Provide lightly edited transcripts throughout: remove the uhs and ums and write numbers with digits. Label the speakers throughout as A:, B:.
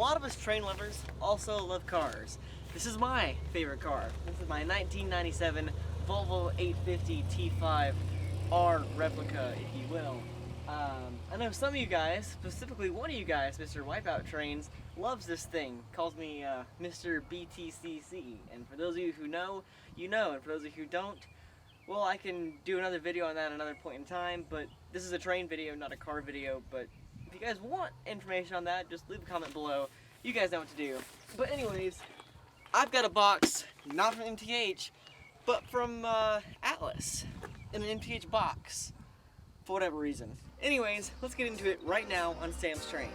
A: lot of us train lovers also love cars. This is my favorite car. This is my 1997 Volvo 850 T5 R replica, if you will. I know some of you guys, specifically one of you guys, Mr. Wipeout Trains, loves this thing. Calls me Mr. BTCC. And for those of you who know, you know. And for those of you who don't, well, I can do another video on that at another point in time. But this is a train video, not a car video. But if you guys want information on that, just leave a comment below. You guys know what to do. But anyways, I've got a box, not from MTH, but from Atlas, in an MTH box, for whatever reason. Anyways, let's get into it right now on Sam's Trains.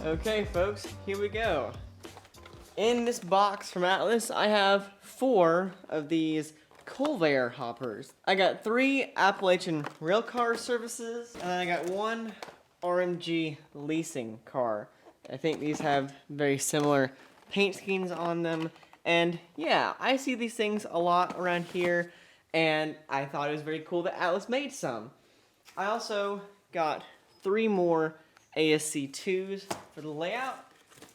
A: Okay folks, here we go. In this box from Atlas, I have 4 of these Convair hoppers. I got 3 Appalachian Railcar Services, and I got 1 RMG leasing car. I think these have very similar paint schemes on them, and yeah, I see these things a lot around here, and I thought it was very cool that Atlas made some. I also got 3 more ASC2s for the layout,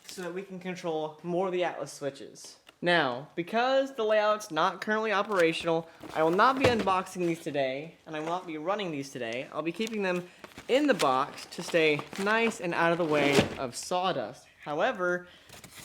A: so that we can control more of the Atlas switches. Now, because the layout's not currently operational, I will not be unboxing these today, and I will not be running these today. I'll be keeping them in the box to stay nice and out of the way of sawdust. However,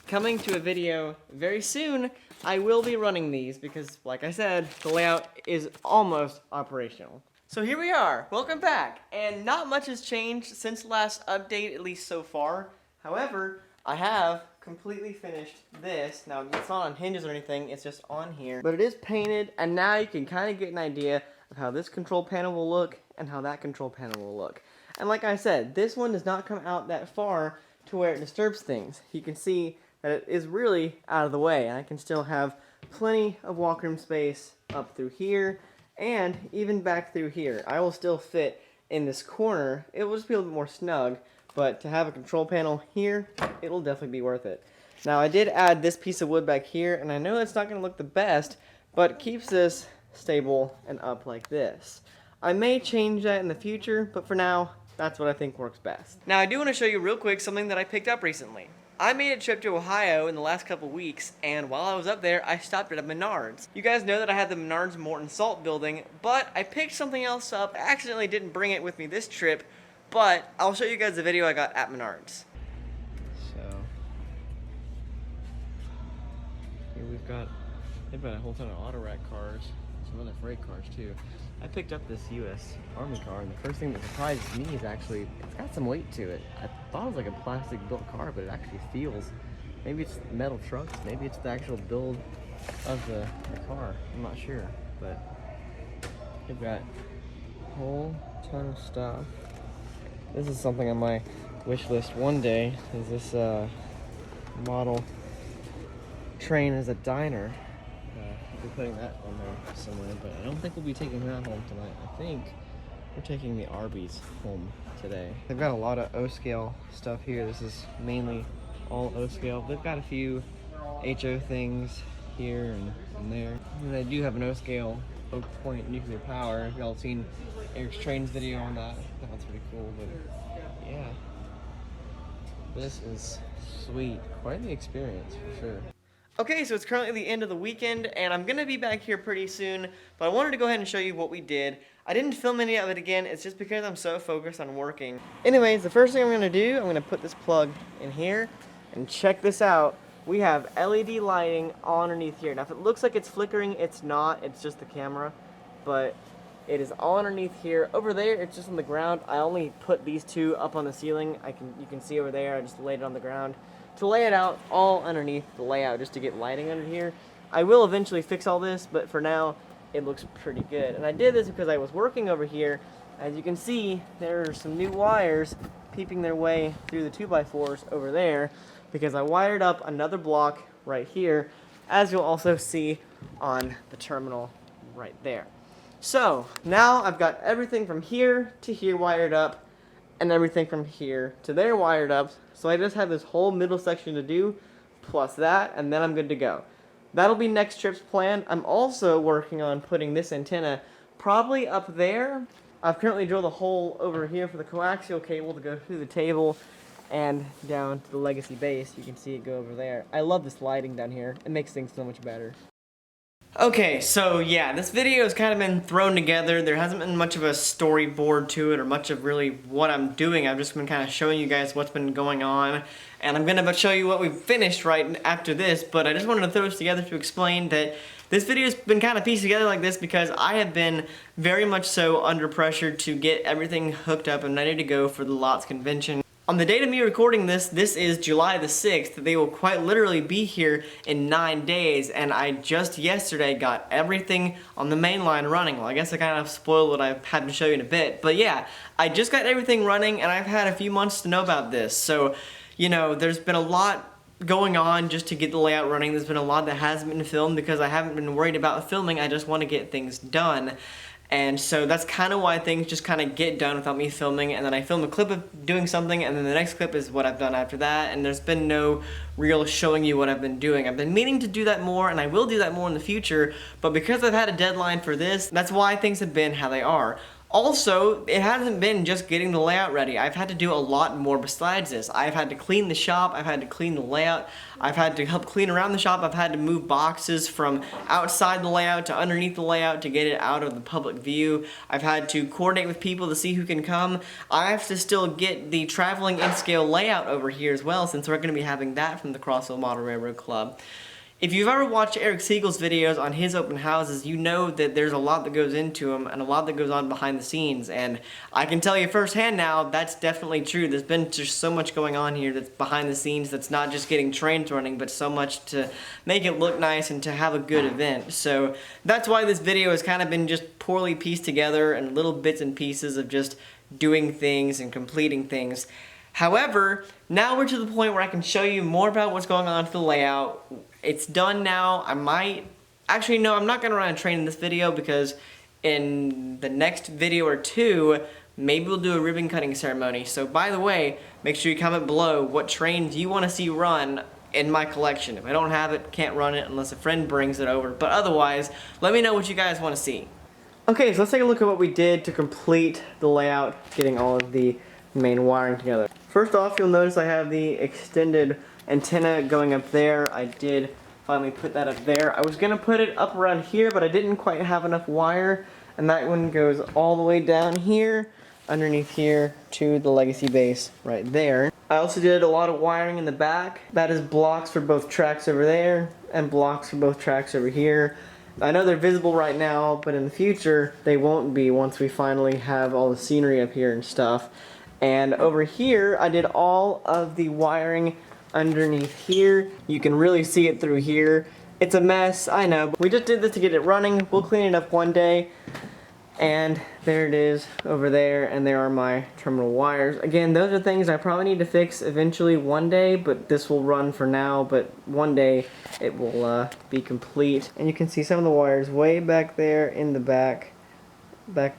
A: coming to a video very soon, I will be running these because, like I said, the layout is almost operational. So here we are, welcome back, and not much has changed since the last update, at least so far. However, I have completely finished this. Now, it's not on hinges or anything, it's just on here. But it is painted, and now you can kind of get an idea of how this control panel will look and how that control panel will look. And like I said, this one does not come out that far to where it disturbs things. You can see that it is really out of the way, and I can still have plenty of walkroom space up through here, and even back through here. I will still fit in this corner. It will just be a little bit more snug. But to have a control panel here, it'll definitely be worth it. Now I did add this piece of wood back here, and I know it's not going to look the best, but it keeps this stable and up like this. I may change that in the future, but for now, that's what I think works best. Now I do want to show you real quick something that I picked up recently. I made a trip to Ohio in the last couple weeks, and while I was up there, I stopped at a Menards. You guys know that I had the Menards Morton Salt building, but I picked something else up. I accidentally didn't bring it with me this trip, but I'll show you guys the video I got at Menards. So, here they've got a whole ton of auto rack cars, some other freight cars too. I picked up this U.S. Army car, and the first thing that surprised me is actually, it's got some weight to it. I thought it was like a plastic built car, but it actually feels, maybe it's metal trucks, maybe it's the actual build of the car, I'm not sure. But they've got a whole ton of stuff. This is something on my wish list one day, is this model train as a diner. We'll be putting that on there somewhere, but I don't think we'll be taking that home tonight. I think we're taking the Arby's home today. They've got a lot of O-scale stuff here. This is mainly all O-scale. They've got a few HO things here and there. And they do have an O-scale Oak Point nuclear power. If y'all have seen Eric's Trains video on that, that's pretty cool. But yeah, this is sweet. Quite the experience for sure. Okay, so it's currently the end of the weekend, and I'm gonna be back here pretty soon, but I wanted to go ahead and show you what we did. I didn't film any of it again, it's just because I'm so focused on working. Anyways, the first thing I'm gonna do, I'm gonna put this plug in here, and check this out. We have LED lighting all underneath here. Now if it looks like it's flickering, it's not, it's just the camera, but it is all underneath here. Over there, it's just on the ground. I only put these 2 up on the ceiling. You can see over there, I just laid it on the ground to lay it out all underneath the layout, just to get lighting under here. I will eventually fix all this, but for now, it looks pretty good. And I did this because I was working over here. As you can see, there are some new wires peeping their way through the 2x4s over there, because I wired up another block right here, as you'll also see on the terminal right there. So, now I've got everything from here to here wired up, and everything from here to there wired up, so I just have this whole middle section to do, plus that, and then I'm good to go. that'll be next trip's plan. I'm also working on putting this antenna probably up there. I've currently drilled a hole over here for the coaxial cable to go through the table and down to the Legacy base. You can see it go over there. I love this lighting down here. It makes things so much better. Okay, so yeah, this video has kind of been thrown together. There hasn't been much of a storyboard to it or much of really what I'm doing. I've just been kind of showing you guys what's been going on. And I'm gonna show you what we've finished right after this, but I just wanted to throw this together to explain that this video's been kind of pieced together like this because I have been very much so under pressure to get everything hooked up and ready to go for the LOTS convention. On the date of me recording this, this is July the 6th. They will quite literally be here in 9 days, and I just yesterday got everything on the main line running. Well, I guess I kind of spoiled what I had to show you in a bit, but yeah, I just got everything running, and I've had a few months to know about this. So, you know, there's been a lot going on just to get the layout running. There's been a lot that hasn't been filmed because I haven't been worried about filming. I just want to get things done. And so that's kind of why things just kind of get done without me filming, and then I film a clip of doing something, and then the next clip is what I've done after that, and there's been no real showing you what I've been doing. I've been meaning to do that more, and I will do that more in the future, but because I've had a deadline for this, that's why things have been how they are. Also, it hasn't been just getting the layout ready. I've had to do a lot more besides this. I've had to clean the shop, I've had to clean the layout, I've had to help clean around the shop, I've had to move boxes from outside the layout to underneath the layout to get it out of the public view. I've had to coordinate with people to see who can come. I have to still get the traveling in-scale layout over here as well, since we're going to be having that from the Crossville Model Railroad Club. If you've ever watched Eric Siegel's videos on his open houses, you know that there's a lot that goes into them and a lot that goes on behind the scenes, and I can tell you firsthand now, that's definitely true. There's been just so much going on here that's behind the scenes that's not just getting trains running, but so much to make it look nice and to have a good event. So that's why this video has kind of been just poorly pieced together and little bits and pieces of just doing things and completing things. However, now we're to the point where I can show you more about what's going on with the layout. It's done now. Actually no, I'm not going to run a train in this video because in the next video or two, maybe we'll do a ribbon cutting ceremony. So by the way, make sure you comment below what trains you want to see run in my collection. If I don't have it, can't run it unless a friend brings it over. But otherwise, let me know what you guys want to see. Okay, so let's take a look at what we did to complete the layout, getting all of the main wiring together. First off, you'll notice I have the extended antenna going up there. I did finally put that up there. I was going to put it up around here, but I didn't quite have enough wire, and that one goes all the way down here, underneath here, to the Legacy base right there. I also did a lot of wiring in the back. That is blocks for both tracks over there, and blocks for both tracks over here. I know they're visible right now, but in the future, they won't be once we finally have all the scenery up here and stuff. And over here, I did all of the wiring underneath here. You can really see it through here. It's a mess, I know, but we just did this to get it running. We'll clean it up one day. And there it is over there, and there are my terminal wires. Again, those are things I probably need to fix eventually one day, but this will run for now, but one day it will be complete. And you can see some of the wires way back there in the back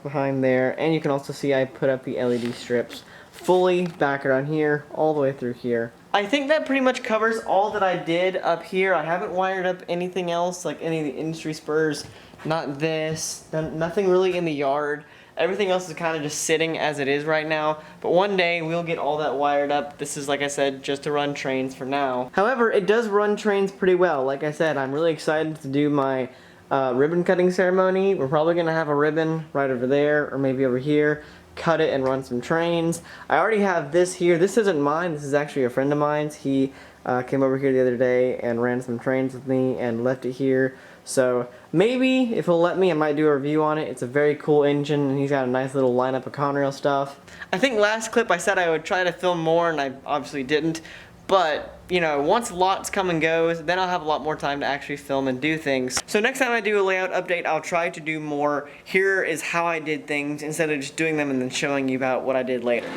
A: behind there, and you can also see I put up the LED strips fully back around here, all the way through here. I think that pretty much covers all that I did up here. I haven't wired up anything else, like any of the industry spurs, not this, nothing really in the yard. Everything else is kind of just sitting as it is right now, but one day we'll get all that wired up. This is, like I said, just to run trains for now. However, it does run trains pretty well. Like I said, I'm really excited to do my ribbon cutting ceremony. We're probably going to have a ribbon right over there, or maybe over here, cut it and run some trains. I already have this here. This isn't mine, this is actually a friend of mine's. He came over here the other day and ran some trains with me and left it here. So maybe, if he'll let me, I might do a review on it. It's a very cool engine, and he's got a nice little lineup of Conrail stuff. I think last clip I said I would try to film more, and I obviously didn't. But, you know, once LOTS come and goes, then I'll have a lot more time to actually film and do things. So next time I do a layout update, I'll try to do more, here is how I did things, instead of just doing them and then showing you about what I did later.